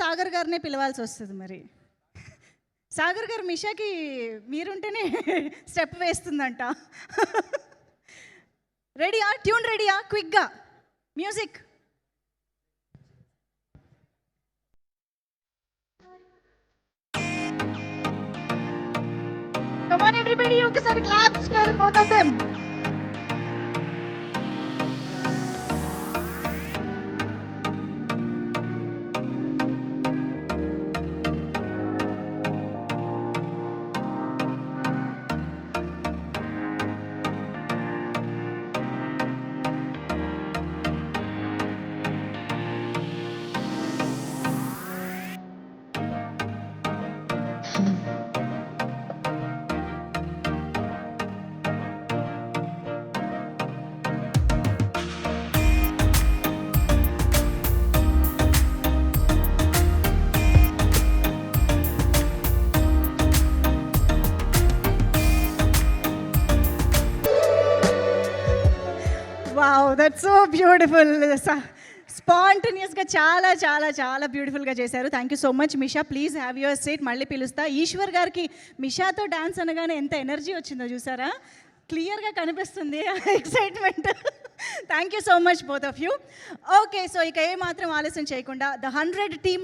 సాగర్ గారినే పిలవాల్సి వస్తుంది మరి. సాగర్ గారు మిషాకి మీరుంటేనే స్టెప్ వేస్తుందంట. రెడీయా? ట్యూన్ రెడీయా? క్విక్గా మ్యూజిక్. Come on everybody, ఒకసారి claps for both of them. Wow, that's so beautiful. స్పాంటనియస్గా చాలా చాలా చాలా బ్యూటిఫుల్గా చేశారు. Thank you so much Misha. Please have your seat. మళ్ళీ పిలుస్తా. ఈశ్వర్ గారికి మిషాతో డాన్స్ అనగానే ఎంత ఎనర్జీ వచ్చిందో చూసారా? క్లియర్గా కనిపిస్తుంది excitement. Thank you so much both of you. Okay, so ఇక ఏమాత్రం ఆలస్యం చేయకుండా ద 100 టీమ్